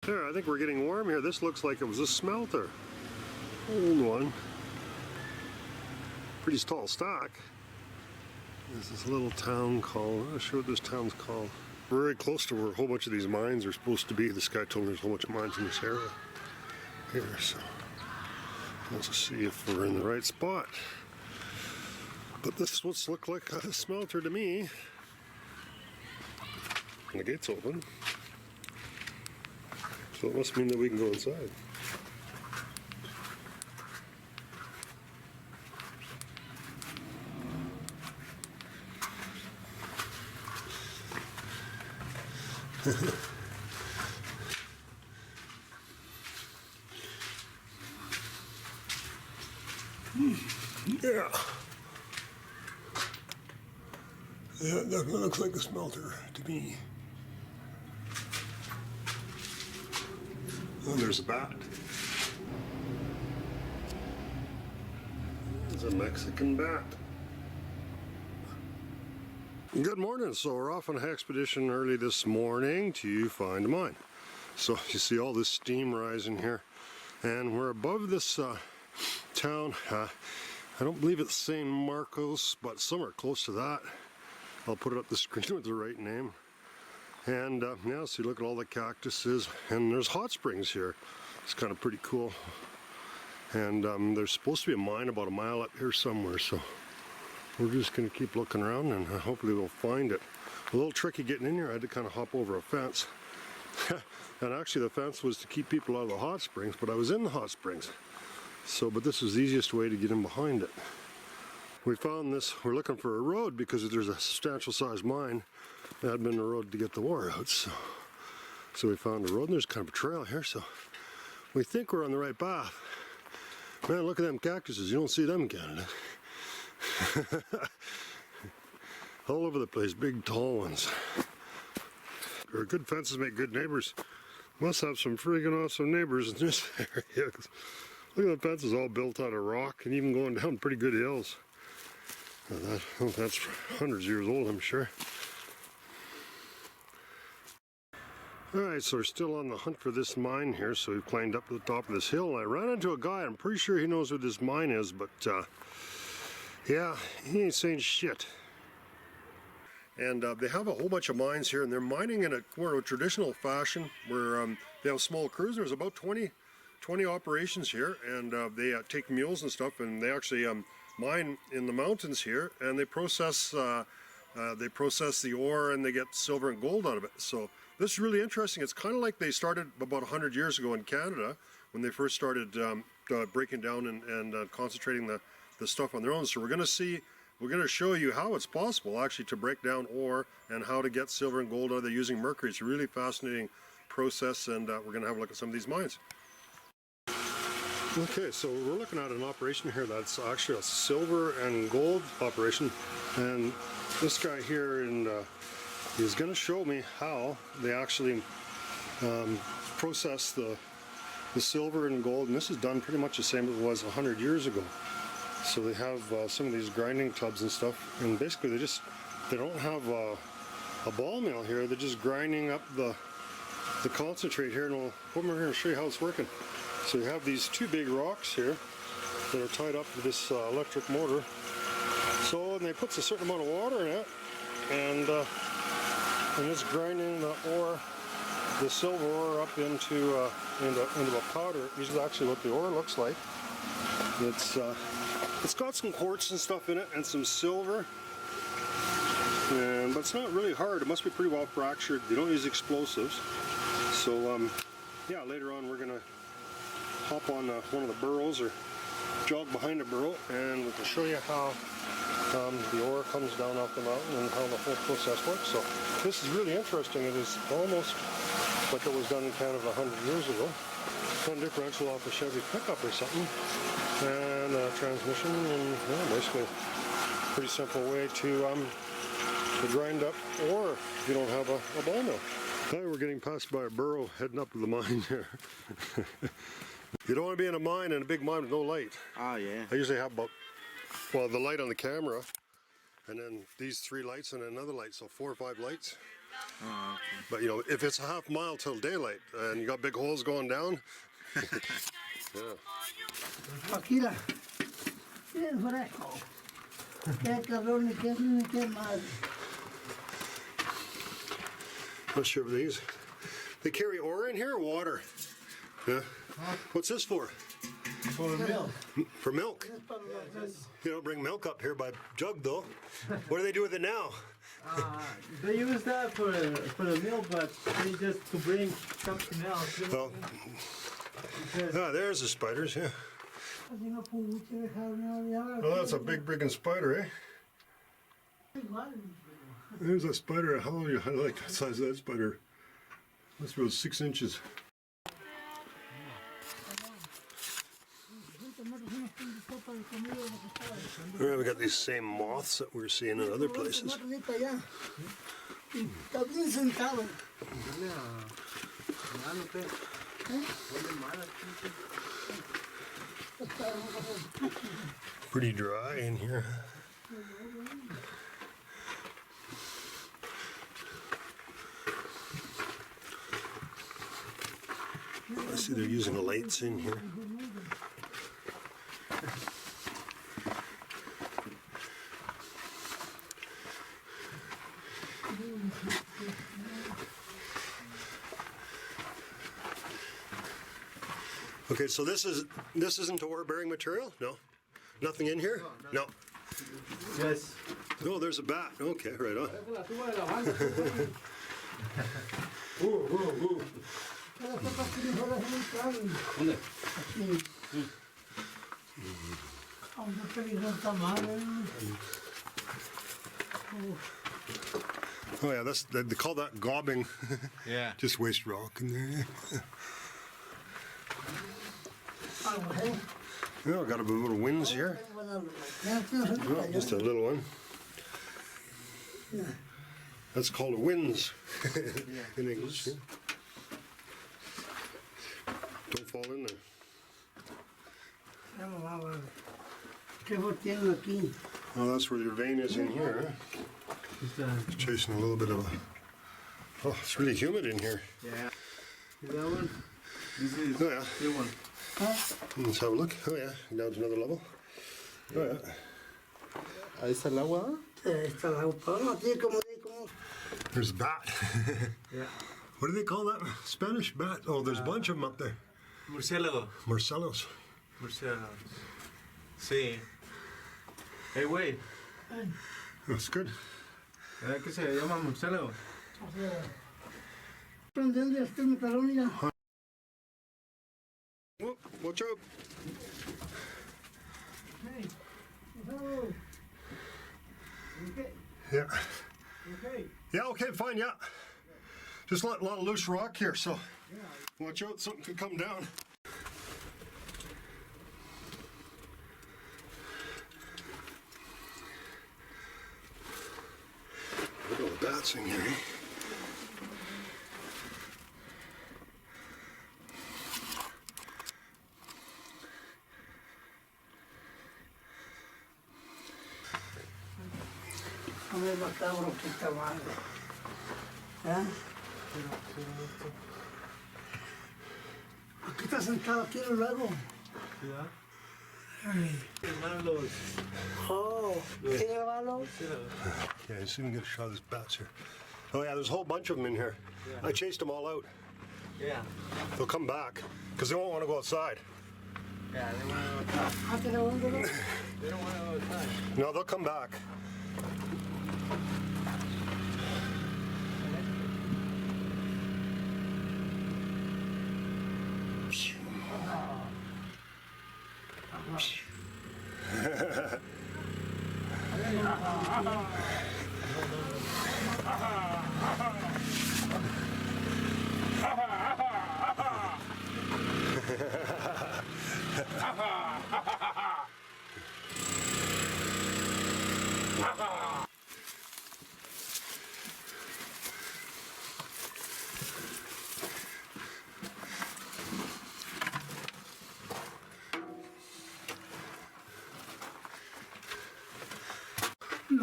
There, I think we're getting warm here. This looks like it was a smelter. Old one. Pretty tall stock. There's this little town called, I'm not sure what this town's called. We're very close to where a whole bunch of these mines are supposed to be. This guy told me there's a whole bunch of mines in this area here, so let's see if we're in the right spot. But this is what's looked like a smelter to me. And the gate's open, so it must mean that we can go inside. Yeah. Yeah, it definitely looks like a smelter to me. Oh, there's a bat. There's a Mexican bat. Good morning. So we're off on an expedition early this morning to find a mine. So you see all this steam rising here, and we're above this town. I don't believe it's San Marcos, but somewhere close to that. I'll put it up the screen with the right name. And yeah, so you look at all the cactuses, and there's hot springs here. It's kind of pretty cool. And there's supposed to be a mine about a mile up here somewhere, so we're just going to keep looking around, and hopefully we'll find it. A little tricky getting in here. I had to kind of hop over a fence. And actually the fence was to keep people out of the hot springs, but I was in the hot springs. So, but this was the easiest way to get in behind it. We found this, we're looking for a road because there's a substantial sized mine. That had been a road to get the ore out, so we found a road, and there's kind of a trail here, so we think we're on the right path. Man, look at them cactuses, you don't see them in Canada. All over the place, big tall ones. Good fences make good neighbors. Must have some friggin' awesome neighbors in this area. Look at the fences all built out of rock and even going down pretty good hills. That's hundreds of years old, I'm sure. Alright, so we're still on the hunt for this mine here, so we've climbed up to the top of this hill, and I ran into a guy. I'm pretty sure he knows where this mine is, but yeah, he ain't saying shit. And they have a whole bunch of mines here, and they're mining in a more of a traditional fashion, where they have small crews. There's about 20 operations here, and they take mules and stuff, and they actually mine in the mountains here, and they process the ore, and they get silver and gold out of it. So this is really interesting. It's kind of like they started about 100 years ago in Canada when they first started breaking down and concentrating the stuff on their own. So we're going to show you how it's possible actually to break down ore and how to get silver and gold out of it using mercury. It's a really fascinating process, and we're going to have a look at some of these mines. Okay, so we're looking at an operation here that's actually a silver and gold operation, and this guy here is going to show me how they actually process the silver and gold, and this is done pretty much the same as it was 100 years ago. So they have some of these grinding tubs and stuff, and basically they don't have a ball mill here. They're just grinding up the concentrate here, and we'll come over here and show you how it's working. So you have these two big rocks here that are tied up to this electric motor. So and they put a certain amount of water in it, and it's grinding the silver ore up into a powder. This is actually what the ore looks like. It's got some quartz and stuff in it, and some silver, but it's not really hard. It must be pretty well fractured. They don't use explosives. So yeah, later on we're gonna hop on one of the burrows or jog behind a burrow, and we can show you how the ore comes down off the mountain and how the whole process works. So this is really interesting. It is almost like it was done in Canada 100 years ago. One differential off a Chevy pickup or something, and a transmission, and yeah, basically a pretty simple way to grind up ore if you don't have a ball mill. Now we're getting passed by a burrow heading up to the mine here. You don't want to be in a mine, in a big mine with no light. Oh yeah. I usually have about, well, the light on the camera, and then these 3 lights and another light, so 4 or 5 lights. Oh, okay. But you know, if it's a half mile till daylight and you got big holes going down, yeah. Akira, qué fresco, qué calor, ni qué madre. Not sure of these. They carry ore in here or water? Yeah. What's this for? For the milk. For milk. You don't bring milk up here by jug though. What do they do with it now? They use that for the milk, but they just to bring something else. Oh, there's the spiders, yeah. Oh, that's a big friggin' spider, eh? There's a spider. How long? I like the size of that spider. Must be about 6 inches. Alright, we got these same moths that we're seeing in other places. Pretty dry in here. I see they're using the lights in here. Okay, so this isn't ore-bearing material? No? Nothing in here? No. Yes. No, there's a bat. Okay, right on. Oh yeah, they call that gobbing. Yeah. Just waste rock in there. Yeah, got a little winds here. Oh, just a little one. That's called a winds in English. Yeah. Don't fall in there. Oh, that's where your vein is in here. Huh? It's chasing a little bit of a... Oh, it's really humid in here. Yeah. Is that one? This is Oh yeah. the one. Let's have a look. Oh yeah, down to another level. Oh yeah. Ahí está el agua. There's a bat. Yeah. What do they call that? Spanish bat? Oh, there's a bunch of them up there. Murciélago. Marcellos. Murciélago. Sí. Hey, wait. That's good. ¿Verdad que se llama murciélago? Oh, watch out. Yeah. Yeah, okay, fine, yeah. Just a lot of loose rock here, so watch out, something could come down. Look at all the bats in here, eh? Aquí está sentado aquí luego. Oh, ¿quiere grabarlo? Yeah, just even get a shot of these bats here. Oh yeah, there's a whole bunch of them in here. I chased them all out. Yeah. They'll come back, because they won't want to go outside. Yeah, they want to go outside. They don't want to go outside. No, they'll come back.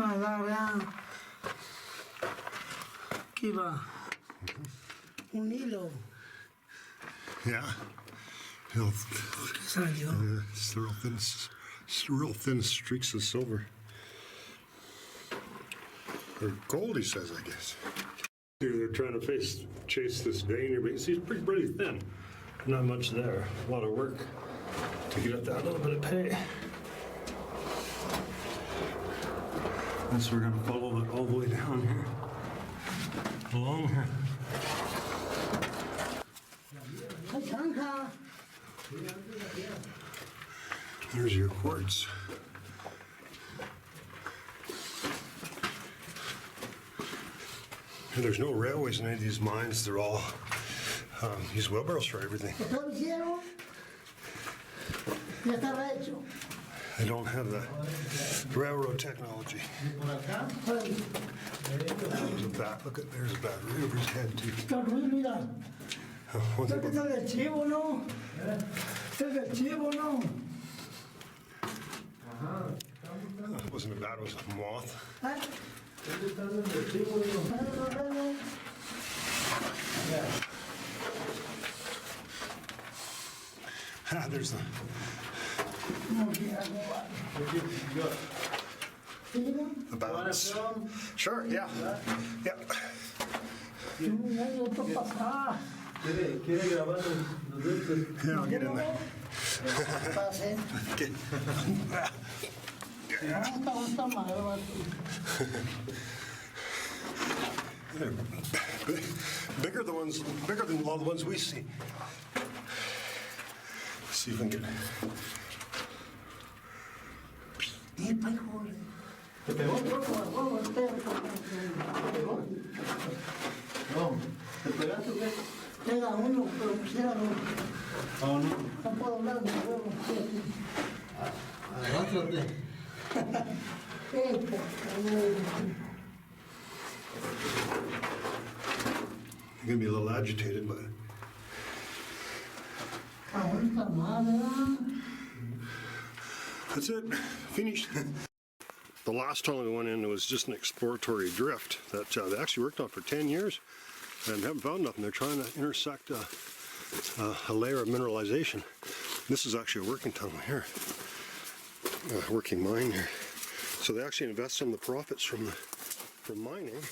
agarra. Aquí va. Un hilo. Yeah. Real, ¿Qué salió? it's real thin streaks of silver. Or gold, he says, I guess. They're trying to chase this vein here, but you see it's pretty thin. Not much there. A lot of work to get up that little bit of pay. And so we're going to follow it all the way down here. Along here. There's your quartz. And there's no railways in any of these mines. They're all use wheelbarrows for everything. They don't have the railroad technology. There's a bat. Look at there's a bat right over his head too. What's it about? It wasn't a bat. It was a moth. There's the balance. Sure, yeah. Yeah. ¿Quiere grabar los dulces? Yeah, I'll get in there. Get. Bigger than all the ones we see. Let's see if we can get. ¿Te pegó? No. ¿Te pegaste o qué? Pega uno, pero quisiera no. Oh, no. No puedo hablar de nuevo. Arrástrate. You're gonna be a little agitated, but that's it. Finished. The last time we went in, it was just an exploratory drift that they actually worked on for 10 years and haven't found nothing. They're trying to intersect a layer of mineralization. This is actually a working tunnel here, a working mine here. So they actually invest some of the profits from mining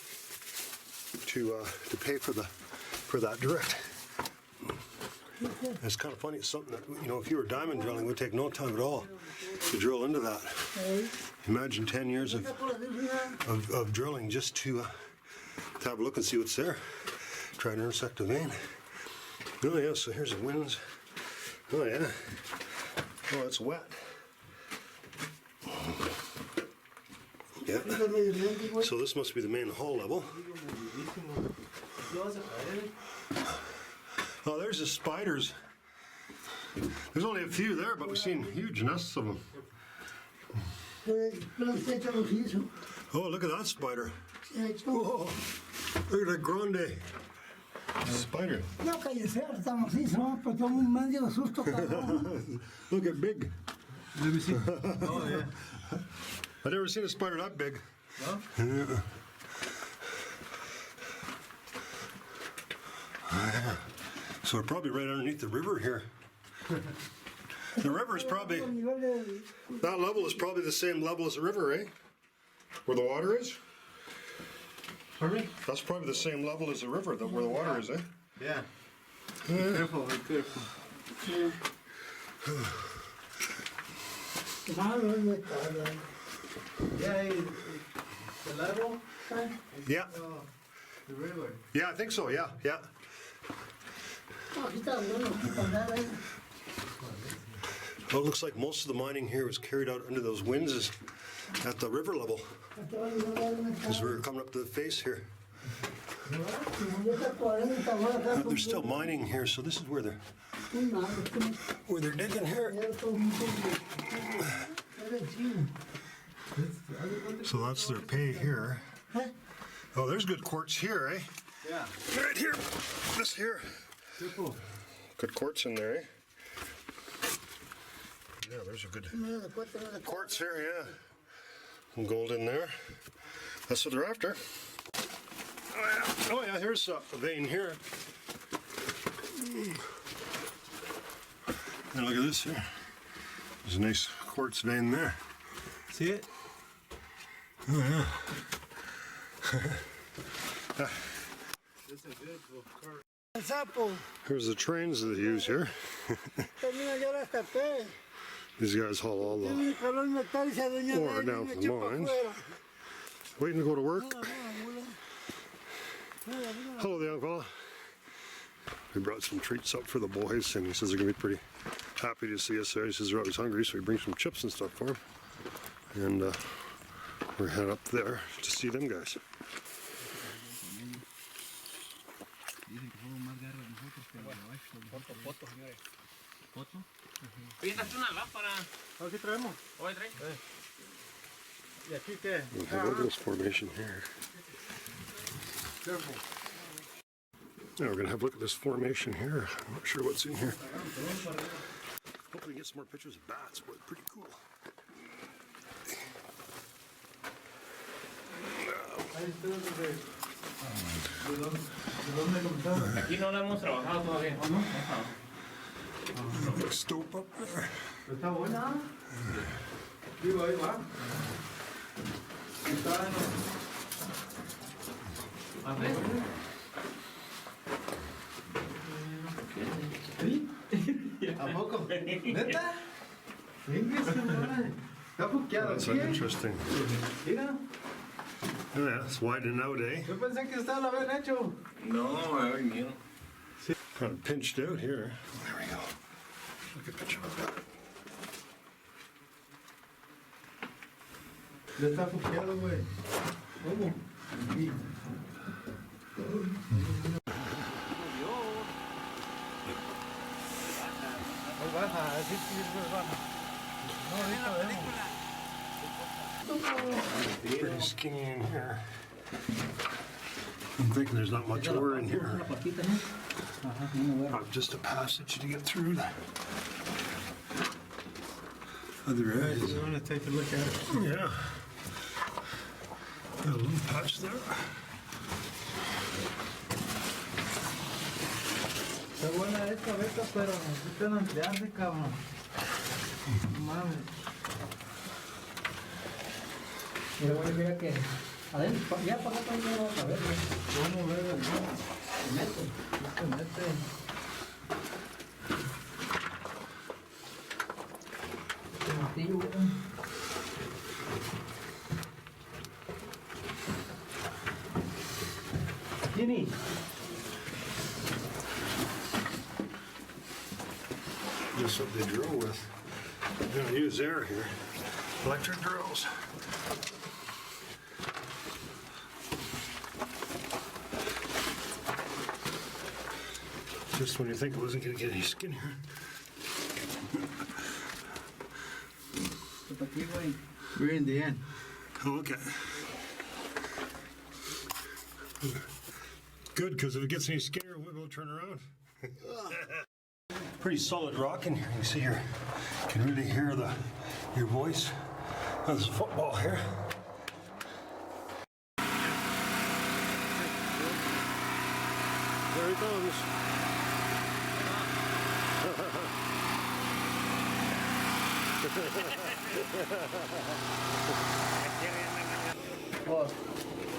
to pay for that drift. It's kind of funny. It's something that, you know, if you were diamond drilling, it would take no time at all to drill into that. Imagine 10 years of drilling just to have a look and see what's there. Try to intersect a vein. Oh yeah, so here's the winds. Oh yeah. Oh, it's wet. Yeah. So this must be the main hull level. Oh, there's the spiders. There's only a few there, but we've seen huge nests of them. Oh, look at that spider. Oh, look at that grande spider. No, callecer, estamos así, pero tomo un medio susto, cabrón. Look at big. Let me see. Oh, yeah. I've never seen a spider that big. No? Yeah. So we're probably right underneath the river here. The river is probably, that level is probably the same level as the river, eh? Where the water is? Pardon me? That's probably the same level as the river, where the water is, eh? Yeah. Be careful, be careful. Yeah, the level? Yeah. The river. Yeah, I think so, yeah, yeah. Well, it looks like most of the mining here was carried out under those winds at the river level, as we're coming up to the face here. They're still mining here, so this is where they're digging here. So that's their pay here. Oh, there's good quartz here, eh? Yeah. Right here, this here. Careful. Good quartz in there, eh? Yeah, there's a good quartz here, yeah. Some gold in there. That's what they're after. Oh yeah, here's a vein here. And look at this here. There's a nice quartz vein there. See it? Oh yeah. It's a good cart. Sapo. Here's the trains that they use here. Termina ya las tapé. These guys haul all the Mi calor metal y se daña ore down from the mines. Waiting to go to work. Hello there, young fella. We brought some treats up for the boys, and he says they're gonna be pretty happy to see us there. He says they're always hungry, so we bring some chips and stuff for them. And we're heading up there to see them guys. Aquí traemos. ¿Y aquí qué? We have look at this formation here. Careful. Yeah, we're gonna have a look at this formation here. I'm not sure what's in here. Hopefully get some more pictures of bats, but pretty cool. Aquí no lo hemos trabajado todavía. Stope up there. ¿Está buena? Digo, ahí va. Está A ver. ¿A poco? ¿Neta? Está buqueado That's aquí, interesting. Mira, Oh yeah, it's widening out, eh? yo pensé que estaba bien hecho. No, me venido. Kind of pinched out here. There we go. Look at the picture of that. Ya está buqueado, güey. ¿Cómo? Aquí. No baja, así sí baja. No, ahorita vemos. Pretty skinny in here. I'm thinking there's not much ore in here. Just a passage to get through the other edge. You want to take a look at it? Yeah. Got a little patch there. Está buena esta beca, pero necesitan ampliarse, cabrón. Mames. Mira que adentro, ya para acá también vamos a ver. ¿Cómo ver el Se mete. Se mete. El martillo, güey. Ginny. Just what they drill with. They're gonna use air here. Electric drills. Just when you think it wasn't gonna get any skinnier. We're in the end. Oh, okay. Good, because if it gets any skinnier, we'll turn around. Pretty solid rock in here. You see here, you can really hear your voice. Oh, there's a football here. There he comes.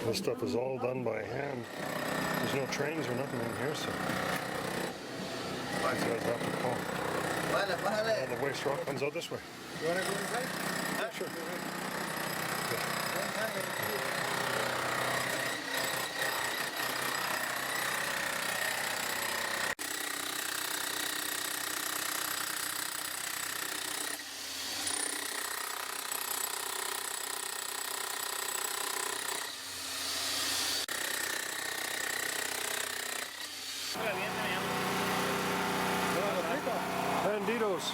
This stuff is all done by hand. There's no trains or nothing in here, so these guys have to pull. All the waste rock comes out this way. You want to go inside? Yeah, sure. Banditos.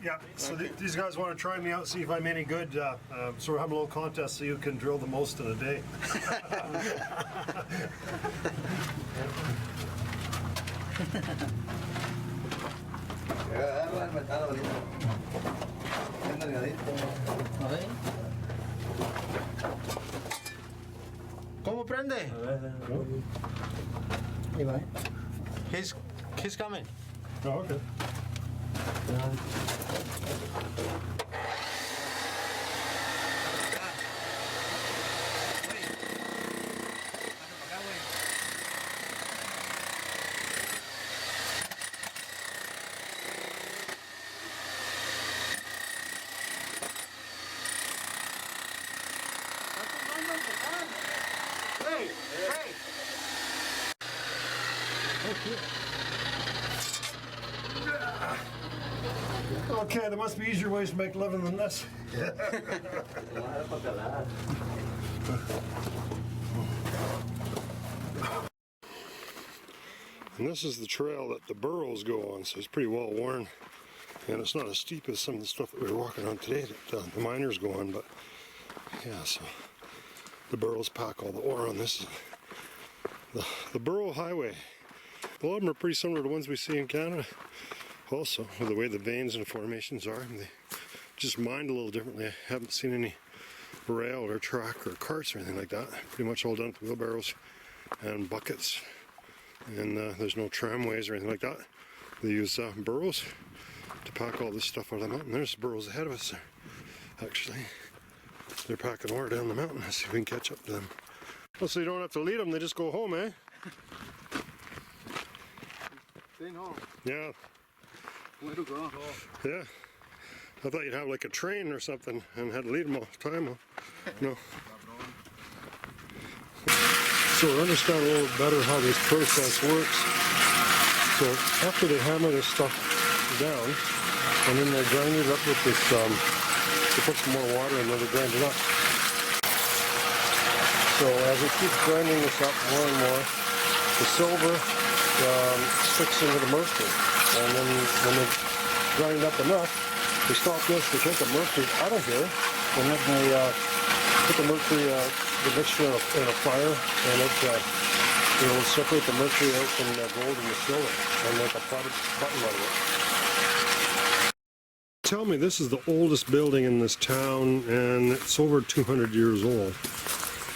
Yeah, so these guys want to try me out, see if I'm any good. So we're having a little contest so you can drill the most in a day. Okay. ¿Cómo prende? Ahí va, He's coming. Oh, okay. Hey, hey. Okay, there must be easier ways to make living than this. And this is the trail that the Burrows go on, so it's pretty well worn. And it's not as steep as some of the stuff that we were walking on today that the miners go on, but yeah, so the Burrows pack all the ore on this. The Burrow Highway. A lot of them are pretty similar to ones we see in Canada. Also, with the way the veins and formations are, they just mined a little differently. I haven't seen any rail or truck or carts or anything like that. Pretty much all done with wheelbarrows and buckets. And there's no tramways or anything like that. They use burrows to pack all this stuff out of the mountain. There's Burrows ahead of us there. Actually, they're packing ore down the mountain. Let's see if we can catch up to them. Well, so you don't have to lead them, they just go home, eh? Staying home. Yeah. Way to go. Yeah. I thought you'd have like a train or something and had to lead them all the time. No. So to understand a little better how this process works. So after they hammer this stuff down, and then they grind it up with this, they put some more water and then they grind it up. So as it keeps grinding this up more and more, the silver sticks into the mercury. And then when they grind up enough, they stop this, they take the mercury out of here, and then they put the mercury, the mixture in a fire, and it will separate the mercury out from the gold and the silver, and make a button out of it. Tell me, this is the oldest building in this town, and it's over 200 years old.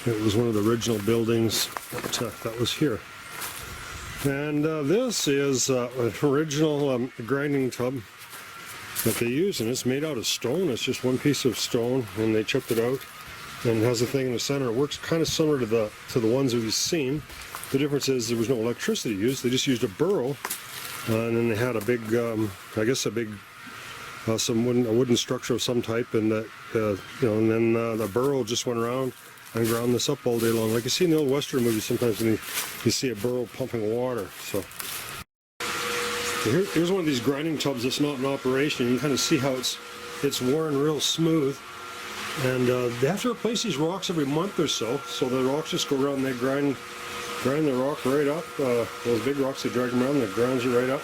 It was one of the original buildings that was here. And this is an original grinding tub that they use, and it's made out of stone. It's just one piece of stone, and they chipped it out, and it has a thing in the center. It works kind of similar to the ones that we've seen. The difference is there was no electricity used. They just used a burrow, and then they had a big, I guess a big, a wooden structure of some type, and that, and then the burrow just went around and ground this up all day long. Like you see in the old Western movies sometimes when you see a burrow pumping water. So here's one of these grinding tubs that's not in operation. You can kind of see how it's worn real smooth. And they have to replace these rocks every month or so. So the rocks just go around and they grind the rock right up. Those big rocks, they drag them around and it grinds it right up.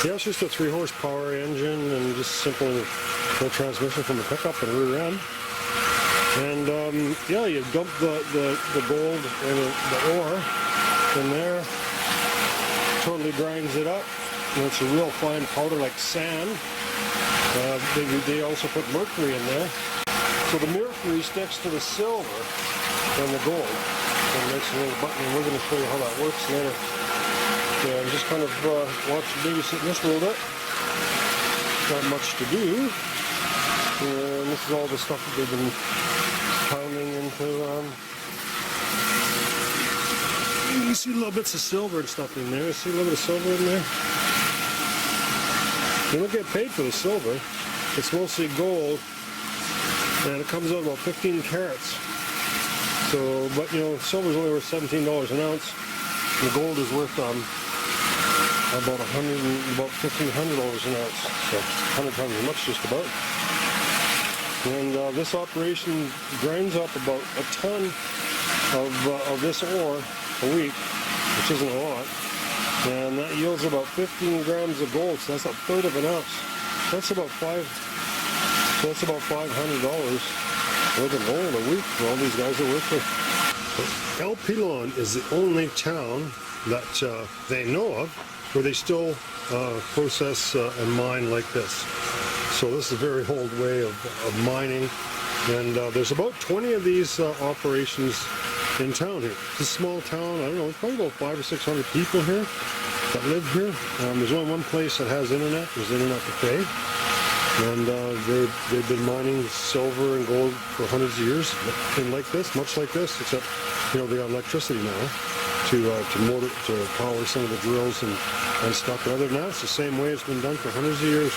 Yeah, it's just a 3 horsepower engine and just simple no transmission from the pickup and rear end. And yeah, you dump the gold and the ore in there, totally grinds it up, and it's a real fine powder like sand. They also put mercury in there. So the mercury sticks to the silver and the gold and makes a little button, and we're going to show you how that works later. And just kind of watch the babysit this a little bit. Not much to do. And this is all the stuff that they've been pounding into. You see little bits of silver and stuff in there. See a little bit of silver in there? You don't get paid for the silver. It's mostly gold, and it comes out about 15 carats. So, but silver's only worth $17 an ounce. The gold is worth about $1,500 an ounce. So 100 times as much just about. And this operation grinds up about a ton of this ore a week, which isn't a lot. And that yields about 15 grams of gold, so that's a third of an ounce. That's about $500 worth of gold a week for all these guys that work there. El Pilon is the only town that they know of where they still process and mine like this. So this is a very old way of mining, and there's about 20 of these operations in town here. It's a small town. I don't know, it's probably about 500 or 600 people here that live here. There's only one place that has internet. There's internet to pay. And they've been mining silver and gold for hundreds of years, and like this, much like this, except they got electricity now to power some of the drills and stuff. But other than that, it's the same way it's been done for hundreds of years.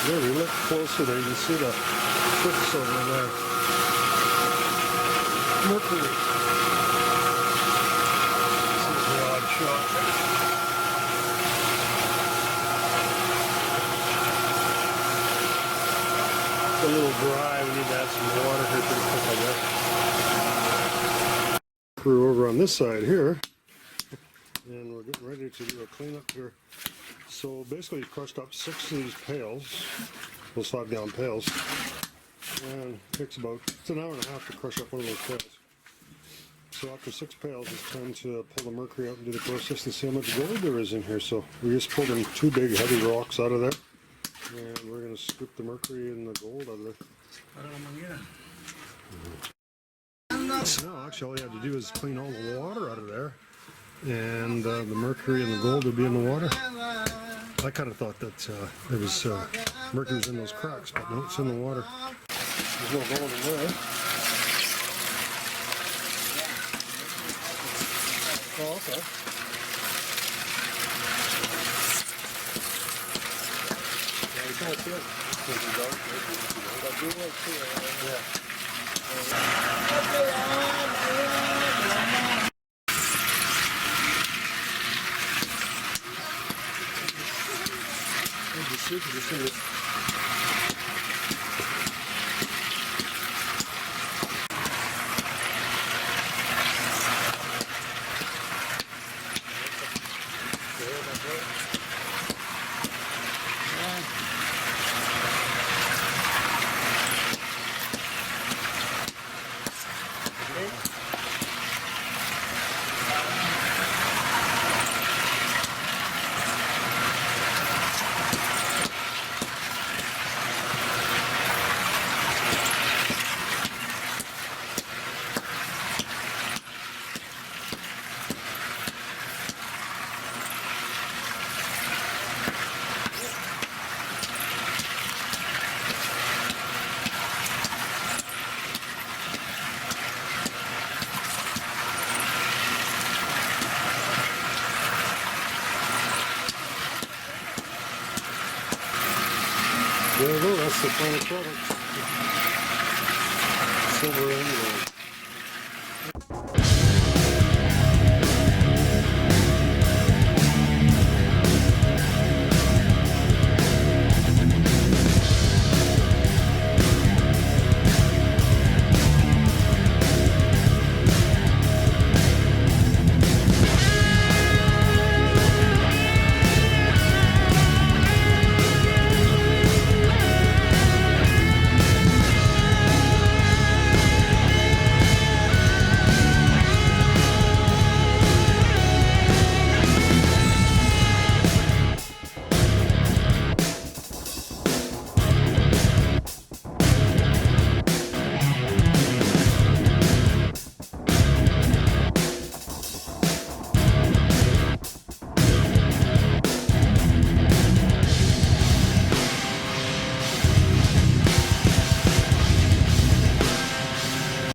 There, we look closer there, you can see the cliffs over there. Mercury. This is the odd shot. A little dry. We need to add some water here pretty quick, I guess. Crew over on this side here, and we're getting ready to do a cleanup here. So basically, you crushed up 6 of these pails, those 5-gallon pails, and it takes it's an hour and a half to crush up one of those pails. So after 6 pails, it's time to pull the mercury out and do the process and see how much gold there is in here. So we just pulled in 2 big heavy rocks out of there. And we're going to scoop the mercury and the gold out of there. So now, actually, all you have to do is clean all the water out of there, and the mercury and the gold would be in the water. I kind of thought that it was mercury was in those cracks, but no, it's in the water. There's no gold in there. Oh, okay. That's it. There you go, that's the final product. Silver and